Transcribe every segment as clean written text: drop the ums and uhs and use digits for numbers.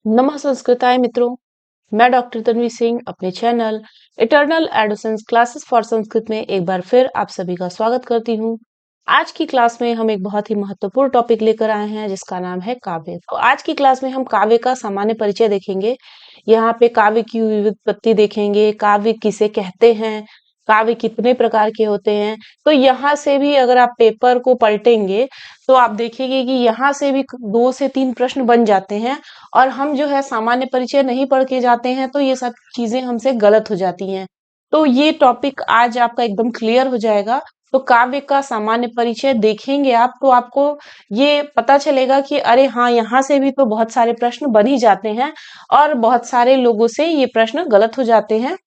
नमः संस्कृताय मित्रों, मैं डॉक्टर तन्वी सिंह अपने channel eternal adolescence classes for Sanskrit में एक बार फिर आप सभी का स्वागत करती हूँ। आज की क्लास में हम एक बहुत ही महत्वपूर्ण टॉपिक लेकर आए हैं जिसका नाम है काव्य। तो आज की क्लास में हम काव्य का सामान्य परिचय देखेंगे। यहाँ पे काव्य की व्युत्पत्ति देखेंगे, काव्य किसे कहते हैं, काव्य कितने प्रकार के होते हैं। तो यहाँ से भी अगर आप पेपर को पलटेंगे तो आप देखेंगे कि यहाँ से भी 2 से 3 प्रश्न बन जाते हैं और हम जो है सामान्य परिचय नहीं पढ़ के जाते हैं तो ये सब चीजें हमसे गलत हो जाती हैं। तो ये टॉपिक आज आपका एकदम क्लियर हो जाएगा। तो काव्य का सामान्य परिचय देखेंगे आप तो आपको ये पता चलेगा कि अरे हाँ, यहाँ से भी तो बहुत सारे प्रश्न बन ही जाते हैं और बहुत सारे लोगों से ये प्रश्न गलत हो जाते हैं।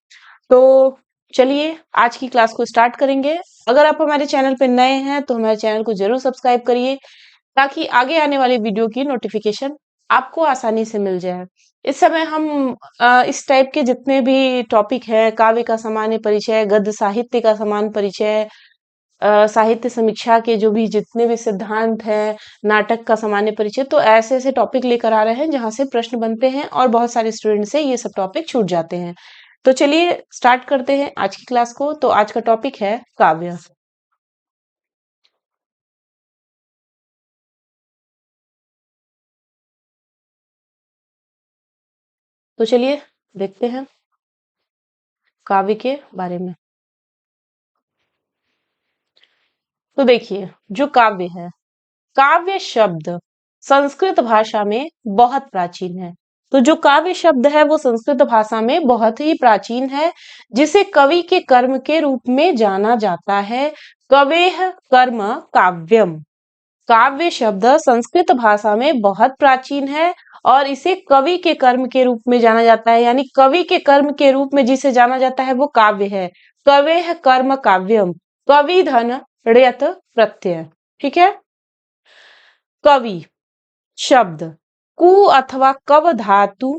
तो चलिए आज की क्लास को स्टार्ट करेंगे। अगर आप हमारे चैनल पर नए हैं तो हमारे चैनल को जरूर सब्सक्राइब करिए ताकि आगे आने वाली वीडियो की नोटिफिकेशन आपको आसानी से मिल जाए। इस समय हम इस टाइप के जितने भी टॉपिक है, काव्य का सामान्य परिचय, गद्य साहित्य का सामान्य परिचय, साहित्य समीक्षा के जो भी जितने भी सिद्धांत हैं, नाटक का सामान्य परिचय, तो ऐसे ऐसे टॉपिक लेकर आ रहे हैं जहां से प्रश्न बनते हैं और बहुत सारे स्टूडेंट से ये सब टॉपिक छूट जाते हैं। तो चलिए स्टार्ट करते हैं आज की क्लास को। तो आज का टॉपिक है काव्य। तो चलिए देखते हैं काव्य के बारे में। तो देखिए, जो काव्य है, काव्य शब्द संस्कृत भाषा में बहुत प्राचीन है। तो जो काव्य शब्द है वो संस्कृत भाषा में बहुत ही प्राचीन है, जिसे कवि के कर्म के रूप में जाना जाता है। कवेह कर्म काव्यम। काव्य शब्द संस्कृत भाषा में बहुत प्राचीन है और इसे कवि के कर्म के रूप में जाना जाता है, यानी कवि के कर्म के रूप में जिसे जाना जाता है वो काव्य है। कवेह कर्म काव्यम। कवि धन ऋयत प्रत्यय। ठीक है। कवि शब्द कु अथवा कव धातु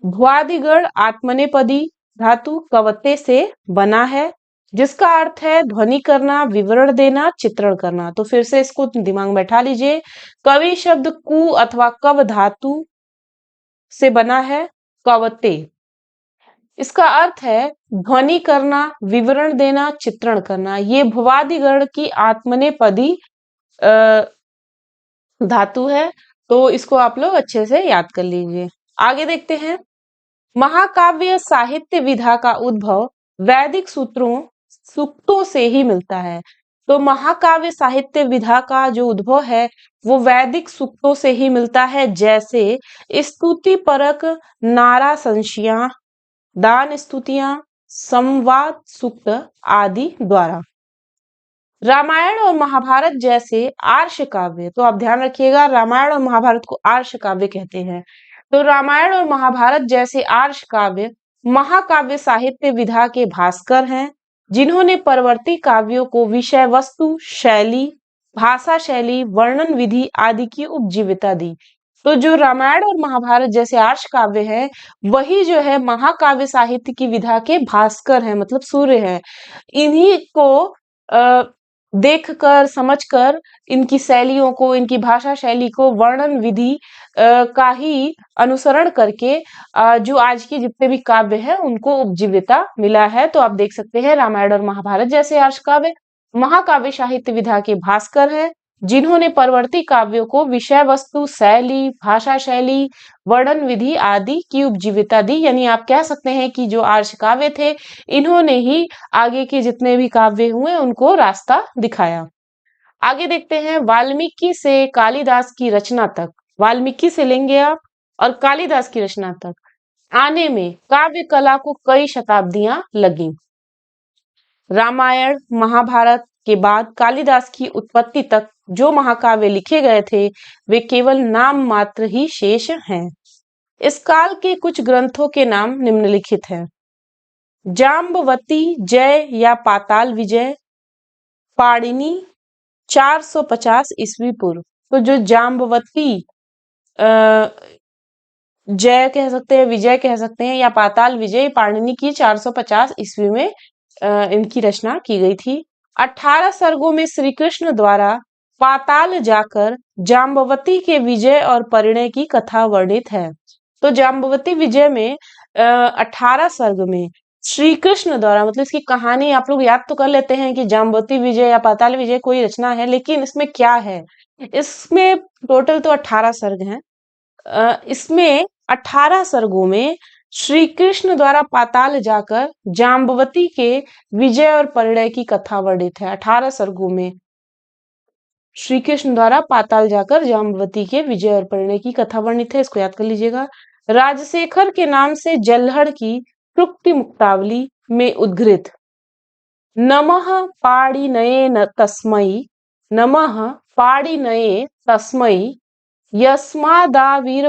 भ्वादिगण आत्मनेपदी धातु कवते से बना है, जिसका अर्थ है ध्वनि करना, विवरण देना, चित्रण करना। तो फिर से इसको दिमाग में बैठा लीजिए। कवि शब्द कु अथवा कव धातु से बना है, कवते। इसका अर्थ है ध्वनि करना, विवरण देना, चित्रण करना। ये भ्वादिगण की आत्मनेपदी धातु है। तो इसको आप लोग अच्छे से याद कर लीजिए। आगे देखते हैं। महाकाव्य साहित्य विधा का उद्भव वैदिक सूक्तों से ही मिलता है। तो महाकाव्य साहित्य विधा का जो उद्भव है वो वैदिक सूक्तों से ही मिलता है, जैसे स्तुति परक नारा संशिया, दान स्तुतियां, संवाद सूक्त आदि द्वारा। रामायण और महाभारत जैसे आर्ष काव्य, तो आप ध्यान रखिएगा, रामायण और महाभारत को आर्ष काव्य कहते हैं। तो रामायण और महाभारत जैसे आर्ष काव्य महाकाव्य साहित्य विधा के भास्कर हैं, जिन्होंने परवर्ती काव्यों को विषय वस्तु, शैली, भाषा शैली, वर्णन विधि आदि की उपजीविता दी। तो जो रामायण और महाभारत जैसे आर्ष काव्य है वही जो है महाकाव्य साहित्य की विधा के भास्कर हैं, मतलब सूर्य है। इन्हीं को देखकर, समझकर, इनकी शैलियों को, इनकी भाषा शैली को, वर्णन विधि का ही अनुसरण करके जो आज के जितने भी काव्य हैं उनको उपजीविता मिला है। तो आप देख सकते हैं रामायण और महाभारत जैसे आर्ष काव्य महाकाव्य साहित्य विधा के भास्कर हैं, जिन्होंने परवर्ती काव्यों को विषय वस्तु, शैली, भाषा शैली, वर्णन विधि आदि की उपजीविता दी। यानी आप कह सकते हैं कि जो आर्ष काव्य थे इन्होंने ही आगे के जितने भी काव्य हुए उनको रास्ता दिखाया। आगे देखते हैं। वाल्मीकि से कालिदास की रचना तक, वाल्मीकि से लेंगे आप और कालिदास की रचना तक आने में काव्य कला को कई शताब्दियां लगी। रामायण महाभारत के बाद कालिदास की उत्पत्ति तक जो महाकाव्य लिखे गए थे वे केवल नाम मात्र ही शेष हैं। इस काल के कुछ ग्रंथों के नाम निम्नलिखित हैं। जाम्बवती जय या पाताल विजय, पाणिनि 450 ईस्वी पूर्व। तो जो जाम्बवती जय कह सकते हैं, विजय कह सकते हैं, या पाताल विजय पाणिनि की 450 ईस्वी में इनकी रचना की गई थी। 18 सर्गों में श्री कृष्ण द्वारा पाताल जाकर जाम्बवती के विजय और परिणय की कथा वर्णित है। तो जाम्बवती विजय में 18 सर्ग में श्री कृष्ण द्वारा, मतलब इसकी कहानी आप लोग याद तो कर लेते हैं कि जाम्बवती विजय या पाताल विजय कोई रचना है, लेकिन इसमें क्या है, इसमें टोटल तो 18 सर्ग हैं। इसमें 18 सर्गों में श्री कृष्ण द्वारा पाताल जाकर जाम्बवती के विजय और परिणय की कथा वर्णित है। 18 सर्गों में श्री कृष्ण द्वारा पाताल जाकर जाम्बवती के विजय और परिणय की कथा वर्णित है, इसको याद कर लीजिएगा। राजशेखर के नाम से जल्हड़ की तृप्ति मुक्तावली में उद्घृत नमः पाणिनये न तस्मै, नमः पाणिनये तस्मै यस्मादाविर्भूदिः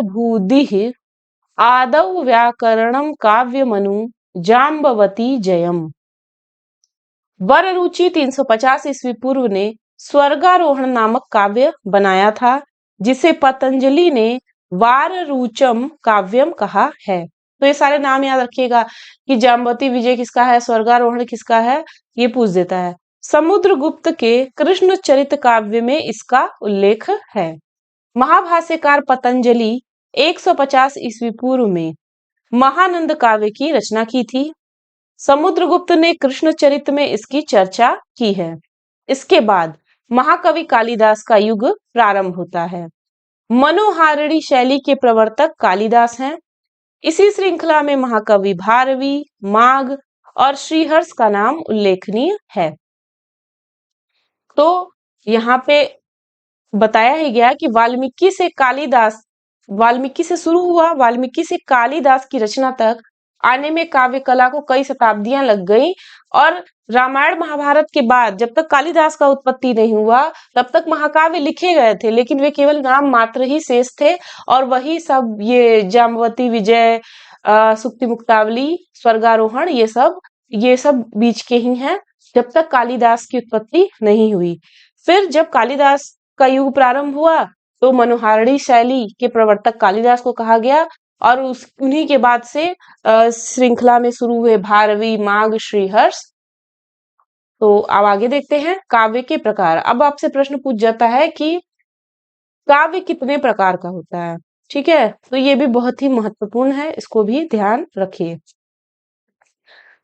आदौ व्याकरणं काव्यमनु जाम्बवती जयम्। वररुचि 350 ईस्वी पूर्व ने स्वर्गारोहण नामक काव्य बनाया था, जिसे पतंजलि ने वाररुचम काव्यम कहा है। तो ये सारे नाम याद रखिएगा कि जाम्बवती विजय किसका है, स्वर्गारोहण किसका है, ये पूछ देता है। समुद्रगुप्त के कृष्ण चरित काव्य में इसका उल्लेख है। महाभाष्यकार पतंजलि 150 ईस्वी पूर्व में महानंद काव्य की रचना की थी। समुद्रगुप्त ने कृष्णचरित में इसकी चर्चा की है। इसके बाद महाकवि कालिदास का युग प्रारंभ होता है। मनोहारिणी शैली के प्रवर्तक कालिदास हैं। इसी श्रृंखला में महाकवि भारवी, माघ और श्रीहर्ष का नाम उल्लेखनीय है। तो यहाँ पे बताया ही गया कि वाल्मीकि से शुरू हुआ, वाल्मीकि से कालिदास की रचना तक आने में काव्य कला को कई शताब्दियां लग गई, और रामायण महाभारत के बाद जब तक कालिदास का उत्पत्ति नहीं हुआ तब तक महाकाव्य लिखे गए थे, लेकिन वे केवल नाम मात्र ही शेष थे। और वही सब ये जाम्बवती विजय, सुक्ति मुक्तावली, स्वर्गारोहण, ये सब बीच के ही हैं, जब तक कालिदास की उत्पत्ति नहीं हुई। फिर जब कालिदास का युग प्रारंभ हुआ तो मनोहारिणी शैली के प्रवर्तक कालिदास को कहा गया, और उन्हीं के बाद से श्रृंखला में शुरू हुए भारवी, माघ, श्रीहर्ष। तो अब आगे देखते हैं काव्य के प्रकार। अब आपसे प्रश्न पूछ जाता है कि काव्य कितने प्रकार का होता है, ठीक है, तो ये भी बहुत ही महत्वपूर्ण है, इसको भी ध्यान रखिए।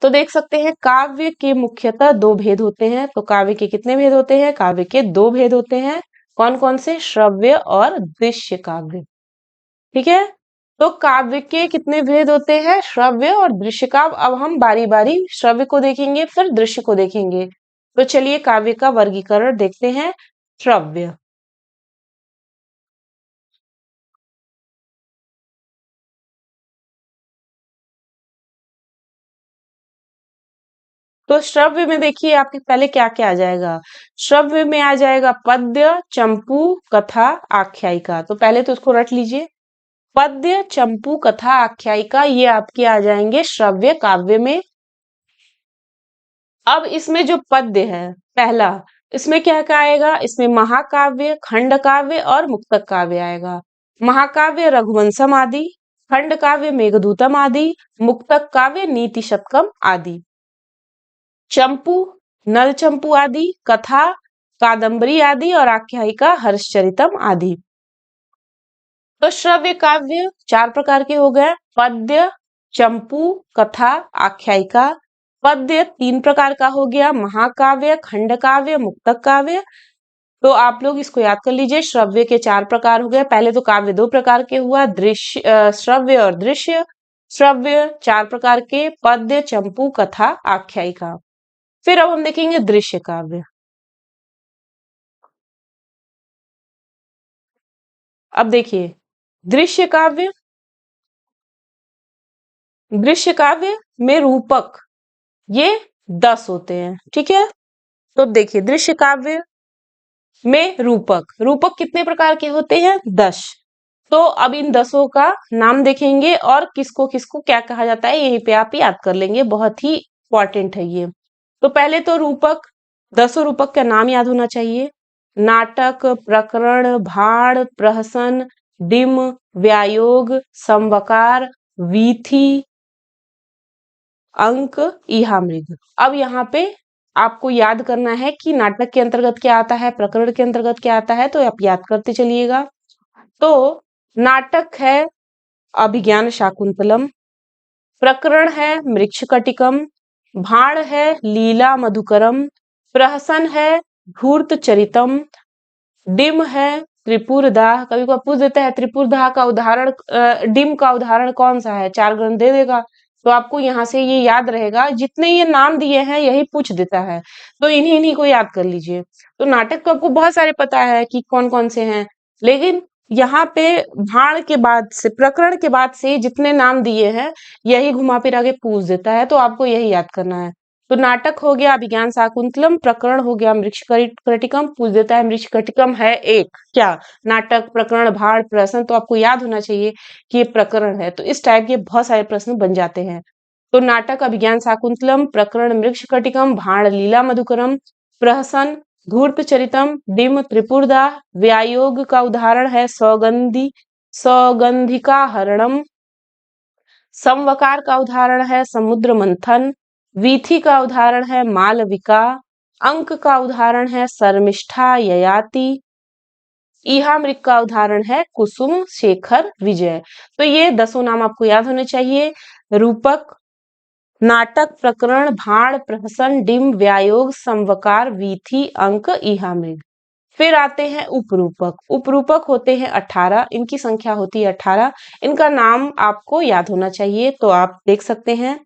तो देख सकते हैं काव्य के मुख्यतः दो भेद होते हैं। तो काव्य के कितने भेद होते हैं, काव्य के दो भेद होते हैं। कौन कौन से, श्रव्य और दृश्य काव्य, ठीक है। तो काव्य के कितने भेद होते हैं, श्रव्य और दृश्य काव्य। अब हम बारी बारी श्रव्य को देखेंगे, फिर दृश्य को देखेंगे। तो चलिए काव्य का वर्गीकरण देखते हैं। श्रव्य, तो श्रव्य में देखिए आपके पहले क्या क्या आ जाएगा। श्रव्य में आ जाएगा पद्य, चंपू, कथा, आख्यायिका। तो पहले तो उसको रट लीजिए, पद्य, चंपू, कथा, आख्यायिका, ये आपके आ जाएंगे श्रव्य काव्य में। अब इसमें जो पद्य है पहला, इसमें क्या क्या आएगा, इसमें महाकाव्य, खंड काव्य और मुक्तक काव्य आएगा। महाकाव्य रघुवंशम आदि, खंड काव्य मेघदूतम आदि, मुक्तक काव्य नीति शतकम आदि। चंपू नल चंपू आदि, कथा कादंबरी आदि, और आख्यायिका हर्षचरितम आदि। तो श्रव्य काव्य चार प्रकार के हो गए, पद्य, चंपू, कथा, आख्यायिका। पद्य तीन प्रकार का हो गया, महाकाव्य, खंड काव्य, मुक्तक काव्य। तो आप लोग इसको याद कर लीजिए, श्रव्य के चार प्रकार हो गए। पहले तो काव्य दो प्रकार के हुआ, श्रव्य और दृश्य। श्रव्य चार प्रकार के, पद्य, चंपू, कथा, आख्यायिका। फिर अब हम देखेंगे दृश्य काव्य। अब देखिए दृश्य काव्य, दृश्य काव्य में रूपक ये 10 होते हैं, ठीक है। तो देखिए दृश्य काव्य में रूपक, रूपक कितने प्रकार के होते हैं, 10। तो अब इन 10 का नाम देखेंगे और किसको किसको क्या कहा जाता है, यहीं पे आप याद कर लेंगे, बहुत ही इंपॉर्टेंट है ये। तो पहले तो रूपक, 10 रूपक का नाम याद होना चाहिए। नाटक, प्रकरण, भाड़, प्रहसन, डिम, व्यायोग, समवकार, वीथी, अंक, इहामृग। अब यहाँ पे आपको याद करना है कि नाटक के अंतर्गत क्या आता है, प्रकरण के अंतर्गत क्या आता है, तो आप याद करते चलिएगा। तो नाटक है अभिज्ञान शाकुंतलम, प्रकरण है मृच्छकटिकम, भाण है लीला मधुकरम, प्रहसन है धूर्त चरितम, डिम है त्रिपुरदाह। कभी कभी पूछ देता है त्रिपुरदाह का उदाहरण, डिम का उदाहरण कौन सा है, 4 ग्रंथ दे देगा। तो आपको यहाँ से ये याद रहेगा, जितने ये नाम दिए हैं यही पूछ देता है, तो इन्हीं इन्हीं को याद कर लीजिए। तो नाटक तो आपको बहुत सारे पता है कि कौन कौन से हैं, लेकिन यहाँ पे भाण के बाद से, प्रकरण के बाद से जितने नाम दिए हैं यही घुमा फिरा के पूछ देता है, तो आपको यही याद करना है। तो नाटक हो गया अभिज्ञान शाकुंतलम, प्रकरण हो गया मृच्छकटिकम, पूछ देता है मृच्छकटिकम है एक क्या, नाटक, प्रकरण, भाड़, प्रश्न, तो आपको याद होना चाहिए कि ये प्रकरण है। तो इस टाइप के बहुत सारे प्रश्न बन जाते हैं। तो नाटक अभिज्ञान शाकुंतलम, प्रकरण मृच्छकटिकम, भाड़ लीला मधुकरम, प्रहसन धूर्त चरितम, डिम त्रिपुरदाह, व्यायोग का उदाहरण है सौगंधिका हरणम, समवकार का उदाहरण है समुद्र मंथन, वीथी का उदाहरण है मालविका, अंक का उदाहरण है शर्मिष्ठा ययाति, ईहामृग का उदाहरण है कुसुम शेखर विजय। तो ये 10 नाम आपको याद होने चाहिए। रूपक, नाटक, प्रकरण, भाण, प्रहसन, डिम, व्यायोग, समवकार, वीथी, अंक, ईहामृग। फिर आते हैं उपरूपक। उपरूपक होते हैं 18, इनकी संख्या होती है 18। इनका नाम आपको याद होना चाहिए, तो आप देख सकते हैं।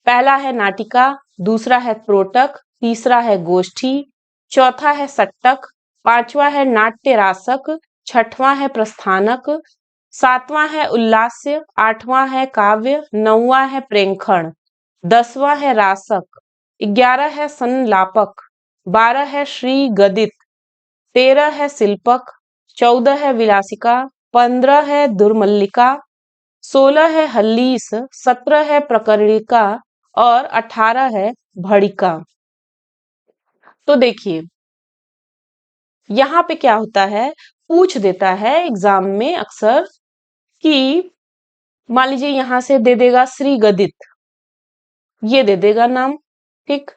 पहला है नाटिका, दूसरा है त्रोटक, तीसरा है गोष्ठी, चौथा है सट्टक, पांचवा है नाट्य रासक, छठवां है प्रस्थानक, सातवां है उल्लास्य, आठवां है काव्य, नौवां है प्रेंखण, 10वां है रासक, 11 है संलापक, 12 है श्री गदित, 13 है शिल्पक, 14 है विलासिका, 15 है दुर्मल्लिका, 16 है हल्लीस, 17 है प्रकरणिका और 18 है भड़िका। तो देखिए यहाँ पे क्या होता है, पूछ देता है एग्जाम में अक्सर कि मान लीजिए यहाँ से दे देगा श्री गदित, ये दे देगा नाम, ठीक,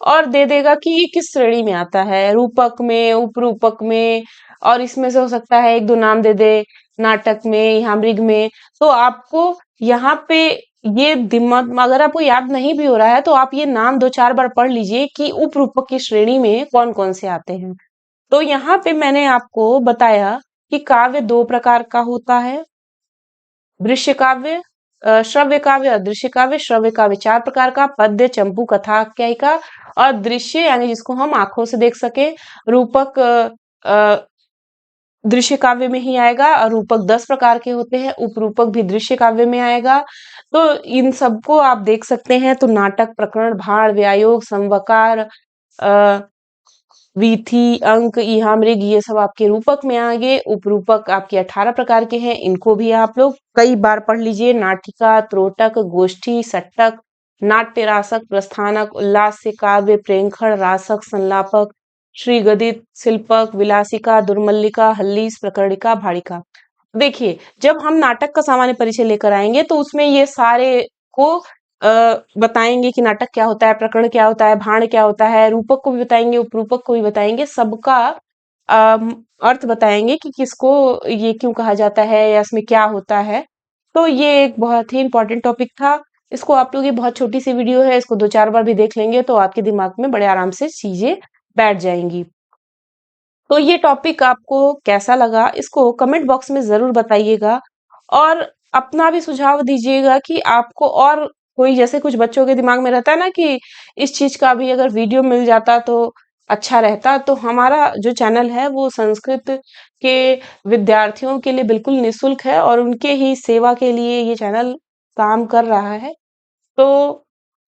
और दे देगा कि ये किस श्रेणी में आता है, रूपक में, उपरूपक में, और इसमें से हो सकता है एक दो नाम दे दे नाटक में या मृग में। तो आपको यहाँ पे ये दिमाग, अगर आपको याद नहीं भी हो रहा है तो आप ये नाम 2-4 बार पढ़ लीजिए कि उपरूपक की श्रेणी में कौन कौन से आते हैं। तो यहाँ पे मैंने आपको बताया कि काव्य 2 प्रकार का होता है, दृश्य काव्य, श्रव्य काव्य, अदृश्य काव्य। श्रव्य काव्य 4 प्रकार का, पद्य, चंपू, कथा, आख्यायिका, और दृश्य यानी जिसको हम आंखों से देख सके। रूपक दृश्य काव्य में ही आएगा, और रूपक 10 प्रकार के होते हैं, उपरूपक भी दृश्य काव्य में आएगा। तो इन सबको आप देख सकते हैं। तो नाटक, प्रकरण, भाड़, व्यायोग, समवकार, वीथी, अंक, ईहामृग, ये सब आपके रूपक में आ गए। उपरूपक आपके 18 प्रकार के हैं, इनको भी आप लोग कई बार पढ़ लीजिए। नाटिका, त्रोटक, गोष्ठी, सट्टक, नाट्य रासक, प्रस्थानक, उल्लास्य, काव्य, प्रेंखण, रासक, संलापक, श्रीगदित, शिल्पक, विलासिका, दुर्मल्लिका, हल्लीस, प्रकरणिका, भाड़िका। देखिए जब हम नाटक का सामान्य परिचय लेकर आएंगे तो उसमें ये सारे को बताएंगे कि नाटक क्या होता है, प्रकरण क्या होता है, भाण क्या होता है, रूपक को भी बताएंगे, उपरूपक को भी बताएंगे, सबका अर्थ बताएंगे कि किसको ये क्यों कहा जाता है या इसमें क्या होता है। तो ये एक बहुत ही इंपॉर्टेंट टॉपिक था। इसको आप लोग, ये बहुत छोटी सी वीडियो है, इसको 2-4 बार भी देख लेंगे तो आपके दिमाग में बड़े आराम से चीजें बैठ जाएंगी। तो ये टॉपिक आपको कैसा लगा, इसको कमेंट बॉक्स में जरूर बताइएगा, और अपना भी सुझाव दीजिएगा कि आपको और कोई, जैसे कुछ बच्चों के दिमाग में रहता है ना कि इस चीज का भी अगर वीडियो मिल जाता तो अच्छा रहता। तो हमारा जो चैनल है वो संस्कृत के विद्यार्थियों के लिए बिल्कुल निःशुल्क है, और उनके ही सेवा के लिए ये चैनल काम कर रहा है। तो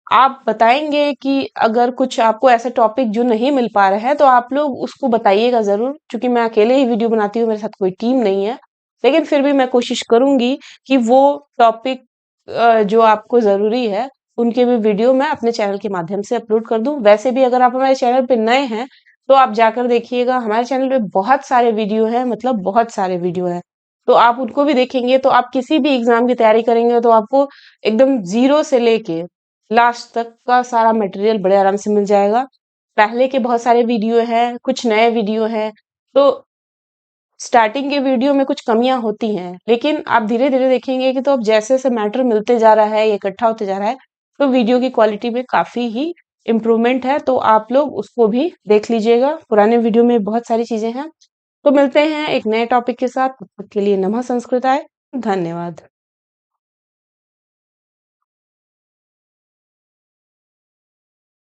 आप बताएंगे कि अगर कुछ आपको ऐसे टॉपिक जो नहीं मिल पा रहे हैं तो आप लोग उसको बताइएगा जरूर, क्योंकि मैं अकेले ही वीडियो बनाती हूँ, मेरे साथ कोई टीम नहीं है। लेकिन फिर भी मैं कोशिश करूंगी कि वो टॉपिक जो आपको जरूरी है उनके भी वीडियो मैं अपने चैनल के माध्यम से अपलोड कर दूं। वैसे भी अगर आप हमारे चैनल पे नए हैं तो आप जाकर देखिएगा, हमारे चैनल पे बहुत सारे वीडियो हैं, मतलब बहुत सारे वीडियो हैं। तो आप उनको भी देखेंगे तो आप किसी भी एग्जाम की तैयारी करेंगे तो आपको एकदम जीरो से लेके लास्ट तक का सारा मटेरियल बड़े आराम से मिल जाएगा। पहले के बहुत सारे वीडियो हैं, कुछ नए वीडियो हैं, तो स्टार्टिंग के वीडियो में कुछ कमियाँ होती हैं, लेकिन आप धीरे-धीरे देखेंगे कि तो अब जैसे-जैसे मैटर मिलते जा रहा है, या इकट्ठा होते जा रहा है, तो वीडियो की क्वालिटी में काफ़ी ही इम्प्रूवमेंट है, तो आप लोग उसको भी देख लीजिएगा। पुराने वीडियो में बहुत सारी चीज़ें हैं। तो मिलते हैं एक नए टॉपिक के साथ, तब तक के लिए नमः संस्कृताय, धन्यवाद।